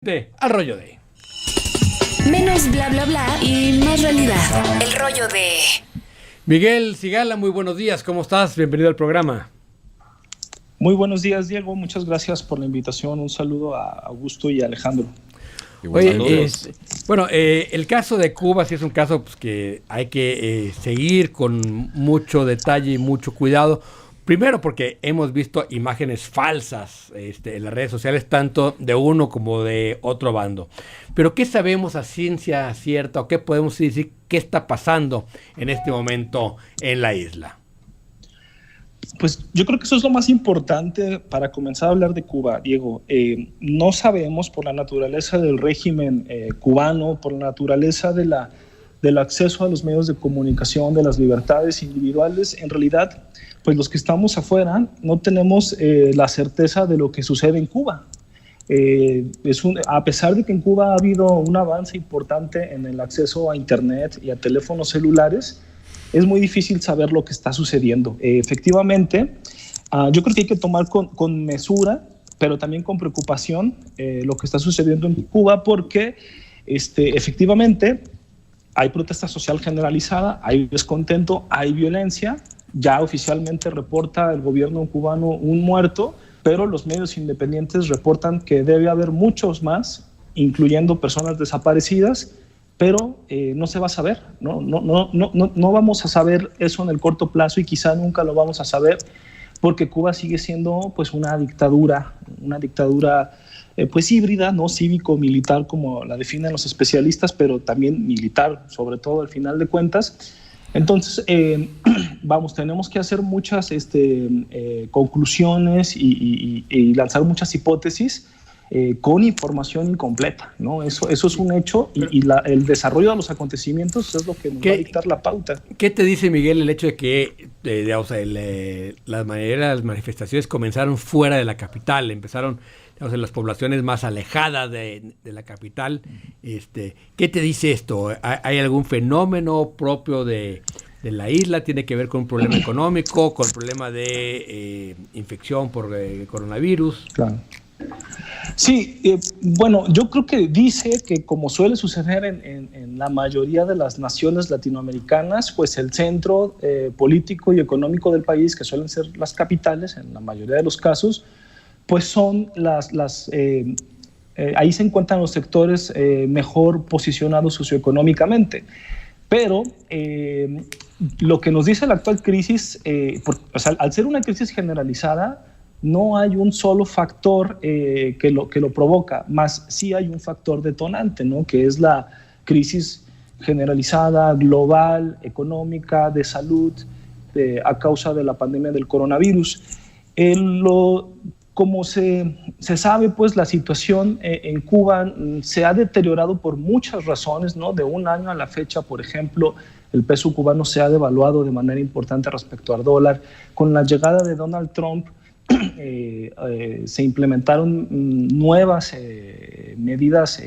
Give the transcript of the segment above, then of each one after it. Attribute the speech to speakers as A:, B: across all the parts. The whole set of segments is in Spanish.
A: Al rollo de...
B: Menos bla bla bla y más realidad. El rollo de...
A: Miguel Sigala, muy buenos días, ¿cómo estás? Bienvenido al programa.
C: Muy buenos días, Diego, muchas gracias por la invitación. Un saludo a Augusto y a Alejandro.
A: Oye, el caso de Cuba sí es un caso pues, que hay que seguir con mucho detalle y mucho cuidado. Primero porque hemos visto imágenes falsas en las redes sociales, tanto de uno como de otro bando. Pero ¿qué sabemos a ciencia cierta o qué podemos decir qué está pasando en este momento en la isla?
C: Pues yo creo que eso es lo más importante para comenzar a hablar de Cuba, Diego. No sabemos por la naturaleza del régimen cubano, por la naturaleza del acceso a los medios de comunicación, de las libertades individuales. En realidad, pues los que estamos afuera no tenemos la certeza de lo que sucede en Cuba. A pesar de que en Cuba ha habido un avance importante en el acceso a Internet y a teléfonos celulares, es muy difícil saber lo que está sucediendo. Efectivamente, yo creo que hay que tomar con mesura, pero también con preocupación lo que está sucediendo en Cuba, porque efectivamente hay protesta social generalizada, hay descontento, hay violencia. Ya oficialmente reporta el gobierno cubano un muerto, pero los medios independientes reportan que debe haber muchos más, incluyendo personas desaparecidas, pero no se va a saber, no vamos a saber eso en el corto plazo y quizá nunca lo vamos a saber porque Cuba sigue siendo pues una dictadura pues híbrida, no cívico-militar como la definen los especialistas, pero también militar, sobre todo al final de cuentas. Entonces, tenemos que hacer muchas conclusiones y lanzar muchas hipótesis con información incompleta, ¿no? Eso es un hecho y el desarrollo de los acontecimientos es lo que nos va a dictar la pauta.
A: ¿Qué te dice, Miguel, el hecho de que las manifestaciones comenzaron fuera de la capital, empezaron en las poblaciones más alejadas de la capital? ¿Qué te dice esto? ¿Hay algún fenómeno propio de la isla? ¿Tiene que ver con un problema económico, con problema de infección por coronavirus?
C: Claro. Sí, yo creo que dice que como suele suceder en la mayoría de las naciones latinoamericanas, pues el centro político y económico del país, que suelen ser las capitales en la mayoría de los casos, pues son ahí se encuentran los sectores mejor posicionados socioeconómicamente. Pero lo que nos dice la actual crisis, al ser una crisis generalizada, no hay un solo factor que lo provoca, más sí hay un factor detonante, ¿no? Que es la crisis generalizada, global, económica, de salud, a causa de la pandemia del coronavirus. Como se sabe, pues la situación en Cuba se ha deteriorado por muchas razones, ¿no? De un año a la fecha, por ejemplo, el peso cubano se ha devaluado de manera importante respecto al dólar. Con la llegada de Donald Trump, se implementaron nuevas medidas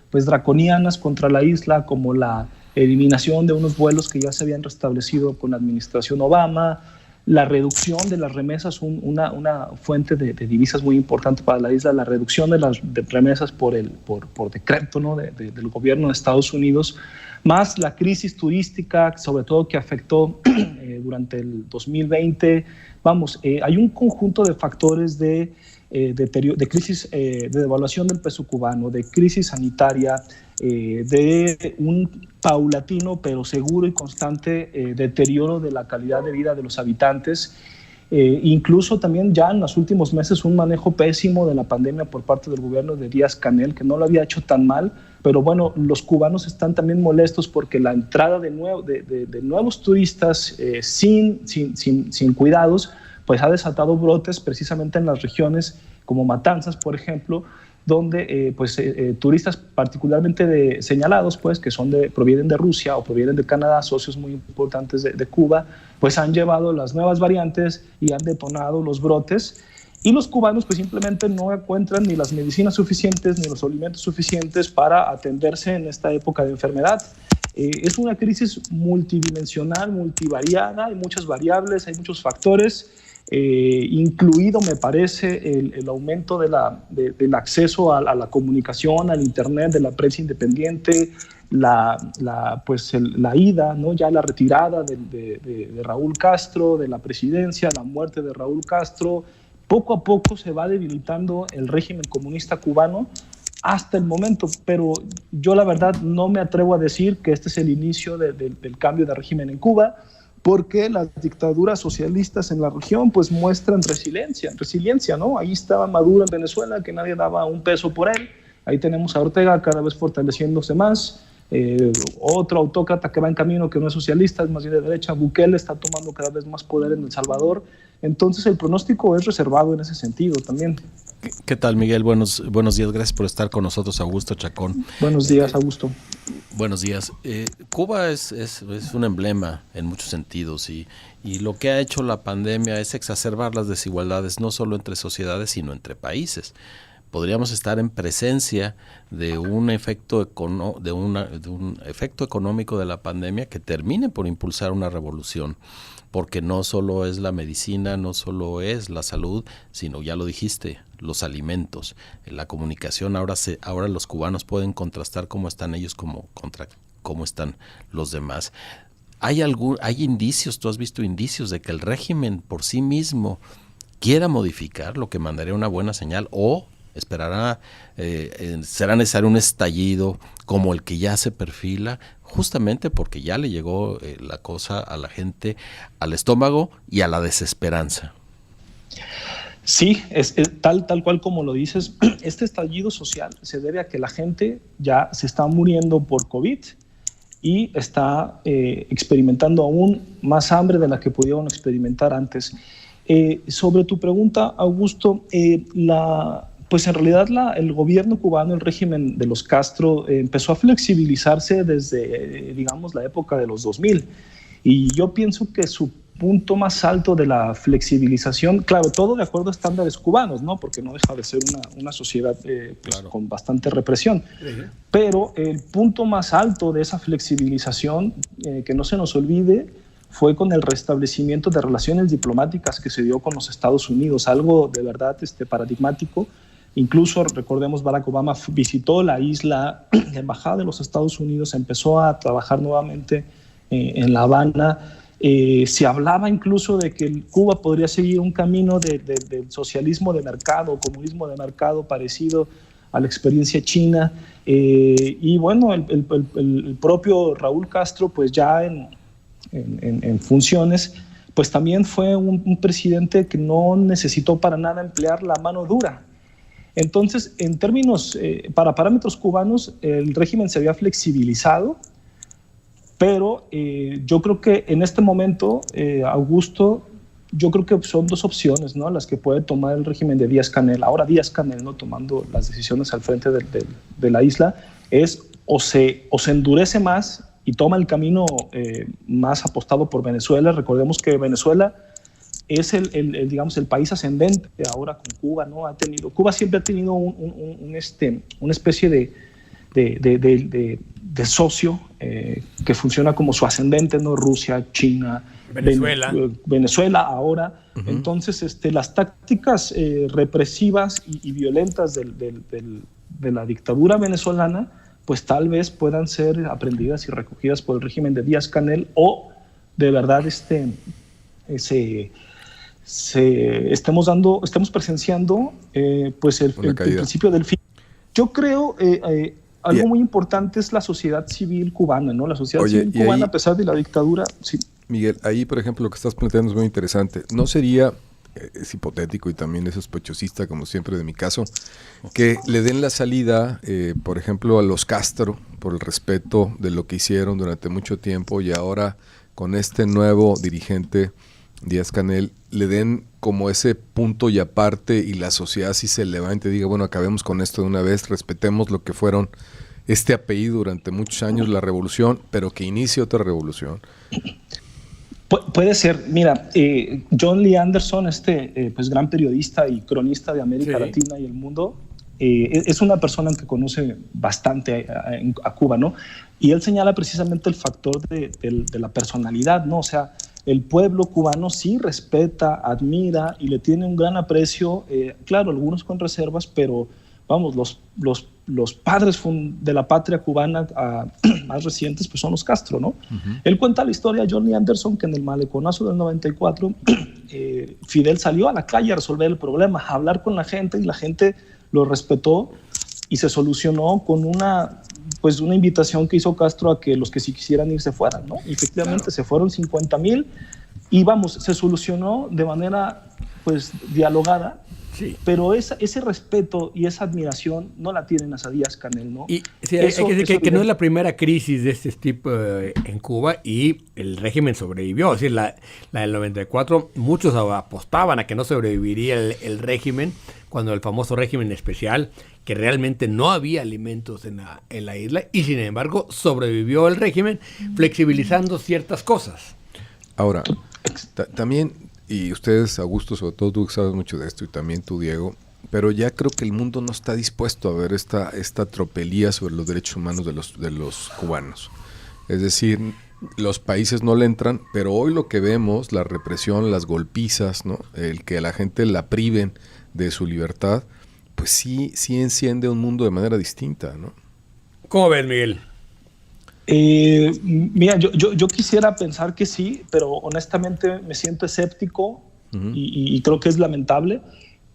C: pues draconianas contra la isla, como la eliminación de unos vuelos que ya se habían restablecido con la administración Obama, la reducción de las remesas, una fuente de divisas muy importante para la isla, la reducción de las remesas por decreto, ¿no? del gobierno de Estados Unidos, más la crisis turística, sobre todo que afectó durante el 2020. Hay un conjunto de factores de crisis, de devaluación del peso cubano, de crisis sanitaria, de un paulatino pero seguro y constante deterioro de la calidad de vida de los habitantes, incluso también ya en los últimos meses un manejo pésimo de la pandemia por parte del gobierno de Díaz-Canel, que no lo había hecho tan mal, pero bueno, los cubanos están también molestos porque la entrada de nuevos turistas sin cuidados, pues ha desatado brotes precisamente en las regiones como Matanzas, por ejemplo, donde turistas particularmente señalados, pues, que provienen de Rusia o provienen de Canadá, socios muy importantes de Cuba, pues han llevado las nuevas variantes y han detonado los brotes. Y los cubanos pues simplemente no encuentran ni las medicinas suficientes ni los alimentos suficientes para atenderse en esta época de enfermedad. Es una crisis multidimensional, multivariada, hay muchas variables, hay muchos factores. incluido, me parece, el aumento del acceso a la comunicación, al Internet, de la prensa independiente, la ida, ¿no? Ya la retirada de Raúl Castro de la presidencia, la muerte de Raúl Castro. Poco a poco se va debilitando el régimen comunista cubano hasta el momento, pero yo la verdad no me atrevo a decir que este es el inicio del cambio de régimen en Cuba, porque las dictaduras socialistas en la región pues muestran resiliencia, ¿no? Ahí estaba Maduro en Venezuela, que nadie daba un peso por él. Ahí tenemos a Ortega cada vez fortaleciéndose más. Otro autócrata que va en camino, que no es socialista, es más bien de derecha, Bukele, está tomando cada vez más poder en El Salvador. Entonces el pronóstico es reservado en ese sentido también.
D: ¿Qué tal, Miguel? Buenos días, gracias por estar con nosotros, Augusto Chacón.
C: Buenos días, Augusto.
D: Buenos días. Cuba es un emblema en muchos sentidos y lo que ha hecho la pandemia es exacerbar las desigualdades no solo entre sociedades, sino entre países. Podríamos estar en presencia de un efecto económico de la pandemia que termine por impulsar una revolución, porque no solo es la medicina, no solo es la salud, sino, ya lo dijiste, los alimentos, la comunicación. Ahora los cubanos pueden contrastar cómo están ellos contra cómo están los demás. ¿Hay indicios, tú has visto indicios de que el régimen por sí mismo quiera modificar, lo que mandaría una buena señal, o será necesario un estallido como el que ya se perfila, justamente porque ya le llegó la cosa a la gente, al estómago y a la desesperanza?
C: Sí, es tal cual como lo dices. Este estallido social se debe a que la gente ya se está muriendo por COVID y está experimentando aún más hambre de la que pudieron experimentar antes. Sobre tu pregunta, Augusto, pues en realidad el gobierno cubano, el régimen de los Castro, empezó a flexibilizarse desde, digamos, la época de los 2000. Y yo pienso que su punto más alto de la flexibilización, claro, todo de acuerdo a estándares cubanos, ¿no? Porque no deja de ser una sociedad pues, claro, con bastante represión. Pero el punto más alto de esa flexibilización, que no se nos olvide, fue con el restablecimiento de relaciones diplomáticas que se dio con los Estados Unidos, algo de verdad paradigmático. Incluso, recordemos, Barack Obama visitó la isla, la embajada de los Estados Unidos, empezó a trabajar nuevamente en La Habana. Se hablaba incluso de que Cuba podría seguir un camino de socialismo de mercado, comunismo de mercado parecido a la experiencia china. Y bueno, el propio Raúl Castro, pues ya en funciones, pues también fue un presidente que no necesitó para nada emplear la mano dura. Entonces, en términos, para parámetros cubanos, el régimen se había flexibilizado, pero yo creo que en este momento, Augusto, yo creo que son dos opciones, ¿no?, las que puede tomar el régimen de Díaz-Canel. Ahora Díaz-Canel, ¿no?, tomando las decisiones al frente de la isla, es o se endurece más y toma el camino más apostado por Venezuela. Recordemos que Venezuela es digamos, el país ascendente ahora con Cuba, ¿no? Cuba siempre ha tenido una especie de socio que funciona como su ascendente, ¿no? Rusia, China, Venezuela ahora. Uh-huh. Entonces, las tácticas represivas y violentas de la dictadura venezolana, pues tal vez puedan ser aprendidas y recogidas por el régimen de Díaz-Canel, o de verdad estemos presenciando pues el principio del fin. Yo creo algo muy importante es la sociedad civil cubana, ¿no? La sociedad civil cubana, a pesar de la dictadura. Sí.
E: Miguel, ahí por ejemplo lo que estás planteando es muy interesante. ¿No sería, es hipotético y también es sospechosista, como siempre de mi caso, que le den la salida, por ejemplo, a los Castro por el respeto de lo que hicieron durante mucho tiempo, y ahora con este nuevo dirigente Díaz-Canel le den como ese punto y aparte, y la sociedad sí se levante y diga, bueno, acabemos con esto de una vez, respetemos lo que fueron este apellido durante muchos años, la revolución, pero que inicie otra revolución?
C: Puede ser. Mira, John Lee Anderson, pues gran periodista y cronista de América Latina y el mundo, es una persona que conoce bastante a Cuba, ¿no? Y él señala precisamente el factor de la personalidad, ¿no? O sea, el pueblo cubano sí respeta, admira y le tiene un gran aprecio, claro, algunos con reservas, pero vamos, los padres de la patria cubana más recientes pues son los Castro, ¿no? Uh-huh. Él cuenta la historia de Johnny Anderson, que en el maleconazo del 94 Fidel salió a la calle a resolver el problema, a hablar con la gente, y la gente lo respetó y se solucionó con una invitación que hizo Castro a que los que sí quisieran ir se fueran, ¿no? Y efectivamente claro, se fueron 50,000 y vamos, se solucionó de manera pues dialogada. Sí. Pero ese respeto y esa admiración no la tienen hasta Díaz-Canel, ¿no? Y
A: sí, hay que decir que no es la primera crisis de este tipo en Cuba, y el régimen sobrevivió. Es decir, la del 94, muchos apostaban a que no sobreviviría el régimen, cuando el famoso régimen especial, que realmente no había alimentos en la isla, y sin embargo sobrevivió el régimen, flexibilizando ciertas cosas.
E: Ahora, también... Y ustedes, Augusto, sobre todo tú que sabes mucho de esto, y también tú, Diego, pero ya creo que el mundo no está dispuesto a ver esta tropelía sobre los derechos humanos de los cubanos. Es decir, los países no le entran, pero hoy lo que vemos, la represión, las golpizas, ¿no? El que a la gente la priven de su libertad, pues sí enciende un mundo de manera distinta, ¿no?
A: ¿Cómo ves, Miguel?
C: Mira, yo quisiera pensar que sí, pero honestamente me siento escéptico. Uh-huh. y creo que es lamentable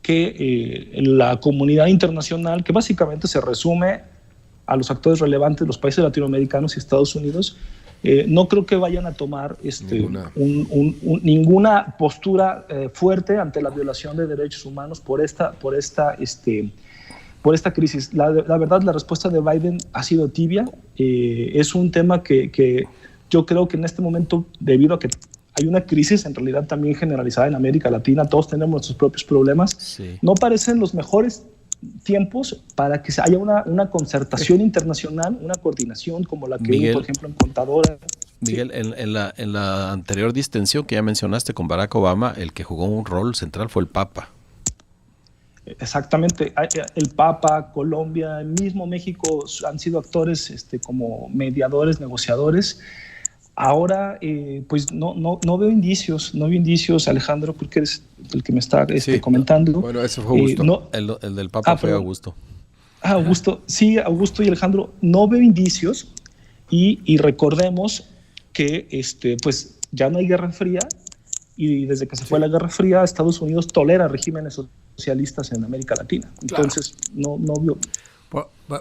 C: que la comunidad internacional, que básicamente se resume a los actores relevantes de los países latinoamericanos y Estados Unidos, no creo que vayan a tomar ninguna postura fuerte ante la violación de derechos humanos por esta crisis. La verdad, la respuesta de Biden ha sido tibia. Es un tema que yo creo que en este momento, debido a que hay una crisis en realidad también generalizada en América Latina, todos tenemos nuestros propios problemas, sí, no parecen los mejores tiempos para que haya una concertación internacional, una coordinación como la que hubo, por ejemplo, en Contadora.
D: Miguel, sí, en la anterior distensión que ya mencionaste con Barack Obama, el que jugó un rol central fue el Papa.
C: Exactamente, el Papa, Colombia, el mismo México han sido actores como mediadores, negociadores. Ahora, pues no veo indicios, Alejandro, porque eres el que me está comentando.
E: Bueno, eso fue Augusto.
D: El del Papa fue Augusto.
C: Augusto, sí, Augusto y Alejandro, no veo indicios, y recordemos que pues ya no hay Guerra Fría, y desde que se fue la Guerra Fría, Estados Unidos tolera regímenes socialistas en América Latina. Entonces, claro, no vio.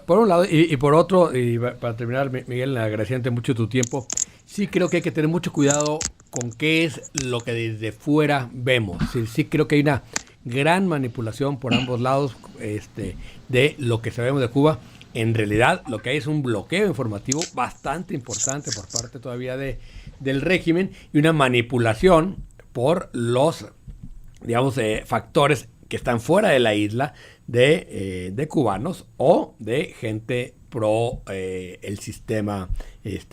A: Por un lado, y por otro, y para terminar, Miguel, agradeciéndote mucho tu tiempo, sí creo que hay que tener mucho cuidado con qué es lo que desde fuera vemos. Sí creo que hay una gran manipulación por ambos lados de lo que sabemos de Cuba. En realidad, lo que hay es un bloqueo informativo bastante importante por parte todavía del régimen, y una manipulación por los, digamos, factores que están fuera de la isla de cubanos o de gente pro el sistema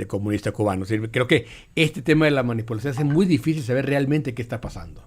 A: comunista cubano. Es decir, creo que este tema de la manipulación hace muy difícil saber realmente qué está pasando.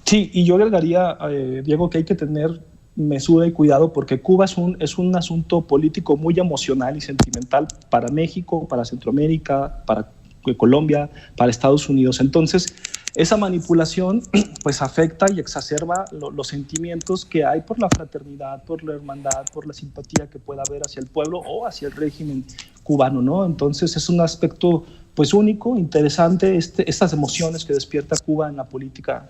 C: Sí, y yo agregaría, Diego, que hay que tener mesura y cuidado, porque Cuba es un asunto político muy emocional y sentimental para México, para Centroamérica, para Colombia, para Estados Unidos. Entonces, esa manipulación pues afecta y exacerba los sentimientos que hay por la fraternidad, por la hermandad, por la simpatía que pueda haber hacia el pueblo o hacia el régimen cubano, ¿no? Entonces es un aspecto pues único, interesante, estas emociones que despierta Cuba en la política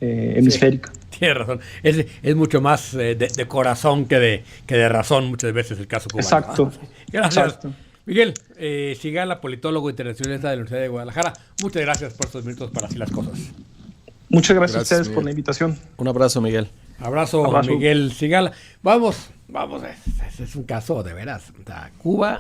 C: hemisférica.
A: Sí, tienes razón. Es mucho más de corazón que de razón muchas veces el caso cubano.
C: Exacto.
A: Gracias.
C: Exacto.
A: Miguel Sigala, politólogo internacionalista de la Universidad de Guadalajara, muchas gracias por estos minutos para Así las Cosas.
C: Muchas gracias a ustedes, Miguel, por la invitación.
D: Un abrazo, Miguel.
A: Abrazo. Miguel Sigala. Vamos, ese es un caso de veras. Cuba